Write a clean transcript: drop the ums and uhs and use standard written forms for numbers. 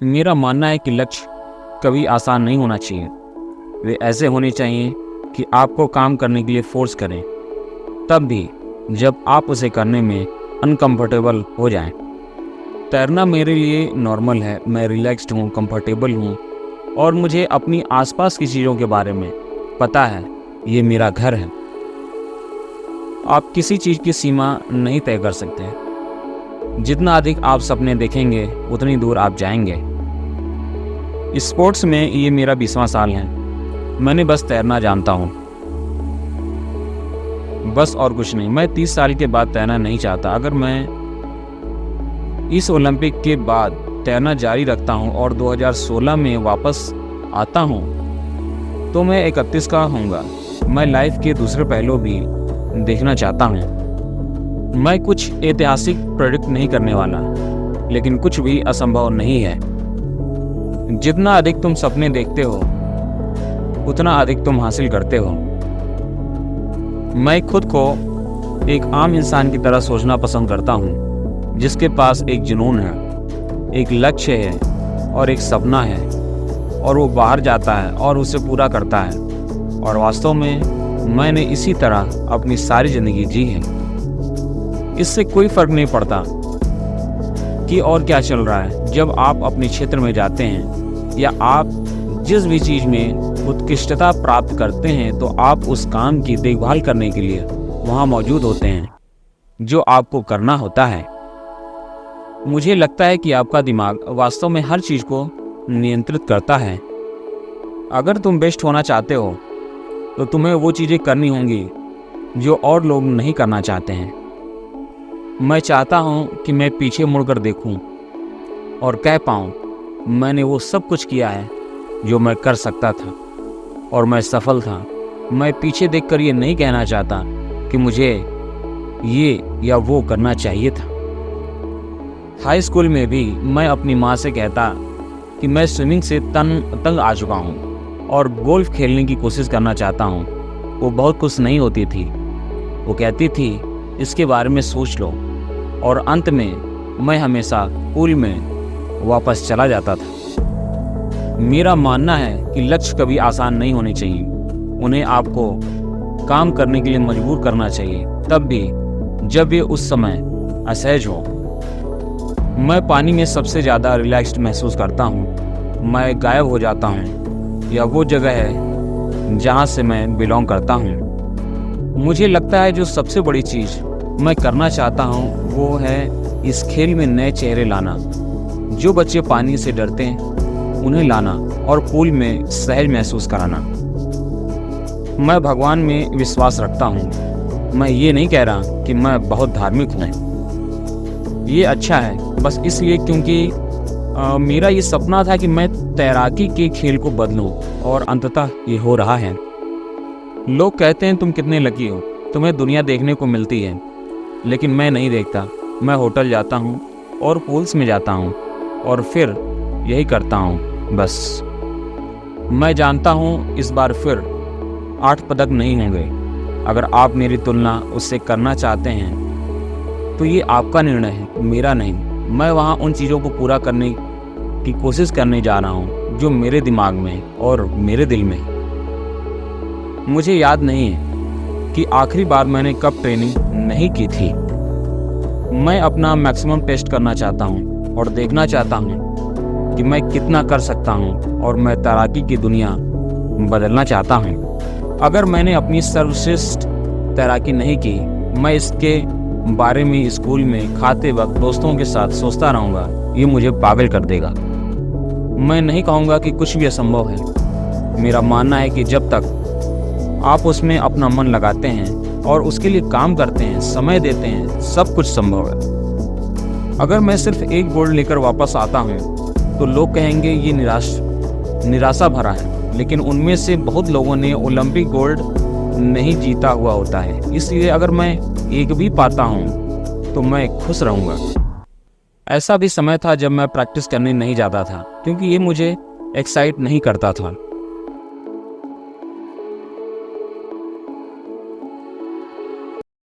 मेरा मानना है कि लक्ष्य कभी आसान नहीं होना चाहिए। वे ऐसे होने चाहिए कि आपको काम करने के लिए फोर्स करें, तब भी जब आप उसे करने में अनकंफर्टेबल हो जाएं। तैरना मेरे लिए नॉर्मल है, मैं रिलैक्स्ड हूँ, कंफर्टेबल हूँ और मुझे अपनी आसपास की चीज़ों के बारे में पता है। ये मेरा घर है। आप किसी चीज़ की सीमा नहीं तय कर सकते। जितना अधिक आप सपने देखेंगे उतनी दूर आप जाएंगे। स्पोर्ट्स में ये मेरा 20वां साल है। मैंने बस तैरना जानता हूँ, बस और कुछ नहीं। मैं 30 साल के बाद तैरना नहीं चाहता। अगर मैं इस ओलंपिक के बाद तैरना जारी रखता हूँ और 2016 में वापस आता हूँ तो मैं 31 का होऊंगा। मैं लाइफ के दूसरे पहलू भी देखना चाहता हूँ। मैं कुछ ऐतिहासिक प्रेडिक्ट नहीं करने वाला, लेकिन कुछ भी असंभव नहीं है। जितना अधिक तुम सपने देखते हो उतना अधिक तुम हासिल करते हो। मैं खुद को एक आम इंसान की तरह सोचना पसंद करता हूँ, जिसके पास एक जुनून है, एक लक्ष्य है और एक सपना है, और वो बाहर जाता है और उसे पूरा करता है। और वास्तव में मैंने इसी तरह अपनी सारी ज़िंदगी जी है। इससे कोई फर्क नहीं पड़ता कि और क्या चल रहा है। जब आप अपने क्षेत्र में जाते हैं या आप जिस भी चीज़ में उत्कृष्टता प्राप्त करते हैं तो आप उस काम की देखभाल करने के लिए वहाँ मौजूद होते हैं जो आपको करना होता है। मुझे लगता है कि आपका दिमाग वास्तव में हर चीज़ को नियंत्रित करता है। अगर तुम बेस्ट होना चाहते हो तो तुम्हें वो चीज़ें करनी होंगी जो और लोग नहीं करना चाहते हैं। मैं चाहता हूँ कि मैं पीछे मुड़कर देखूँ और कह पाऊँ मैंने वो सब कुछ किया है जो मैं कर सकता था और मैं सफल था। मैं पीछे देखकर ये नहीं कहना चाहता कि मुझे ये या वो करना चाहिए था। हाई स्कूल में भी मैं अपनी माँ से कहता कि मैं स्विमिंग से तंग आ चुका हूँ और गोल्फ खेलने की कोशिश करना चाहता हूँ। वो बहुत खुश नहीं होती थी। वो कहती थी इसके बारे में सोच लो, और अंत में मैं हमेशा पूल में वापस चला जाता था। मेरा मानना है कि लक्ष्य कभी आसान नहीं होने चाहिए। उन्हें आपको काम करने के लिए मजबूर करना चाहिए, तब भी जब ये उस समय असहज हो। मैं पानी में सबसे ज़्यादा रिलैक्स्ड महसूस करता हूँ। मैं गायब हो जाता हूँ। यह वो जगह है जहाँ से मैं बिलोंग करता हूँ। मुझे लगता है जो सबसे बड़ी चीज़ मैं करना चाहता हूँ वो है इस खेल में नए चेहरे लाना। जो बच्चे पानी से डरते हैं उन्हें लाना और पूल में सहज महसूस कराना। मैं भगवान में विश्वास रखता हूँ। मैं ये नहीं कह रहा कि मैं बहुत धार्मिक हूँ। ये अच्छा है बस इसलिए क्योंकि मेरा ये सपना था कि मैं तैराकी के खेल को बदलूं और अंततः ये हो रहा है। लोग कहते हैं तुम कितने लकी हो, तुम्हें दुनिया देखने को मिलती है, लेकिन मैं नहीं देखता। मैं होटल जाता हूँ और पूल्स में जाता हूँ और फिर यही करता हूँ बस। मैं जानता हूँ इस बार फिर 8 पदक नहीं होंगे। अगर आप मेरी तुलना उससे करना चाहते हैं तो ये आपका निर्णय है, मेरा नहीं। मैं वहाँ उन चीज़ों को पूरा करने की कोशिश करने जा रहा हूँ जो मेरे दिमाग में और मेरे दिल में। मुझे याद नहीं है कि आखिरी बार मैंने कब ट्रेनिंग नहीं की थी। मैं अपना मैक्सिमम टेस्ट करना चाहता हूँ और देखना चाहता हूँ कि मैं कितना कर सकता हूँ, और मैं तैराकी की दुनिया बदलना चाहता हूँ। अगर मैंने अपनी सर्वश्रेष्ठ तैराकी नहीं की, मैं इसके बारे में स्कूल में खाते वक्त दोस्तों के साथ सोचता रहूँगा। ये मुझे पागल कर देगा। मैं नहीं कहूँगा कि कुछ भी असंभव है। मेरा मानना है कि जब तक आप उसमें अपना मन लगाते हैं और उसके लिए काम करते हैं, समय देते हैं, सब कुछ संभव है। अगर मैं सिर्फ एक गोल्ड लेकर वापस आता हूँ तो लोग कहेंगे ये निराशा भरा है, लेकिन उनमें से बहुत लोगों ने ओलंपिक गोल्ड नहीं जीता हुआ होता है। इसलिए अगर मैं एक भी पाता हूँ तो मैं खुश रहूँगा। ऐसा भी समय था जब मैं प्रैक्टिस करने नहीं जाता था क्योंकि ये मुझे एक्साइट नहीं करता था।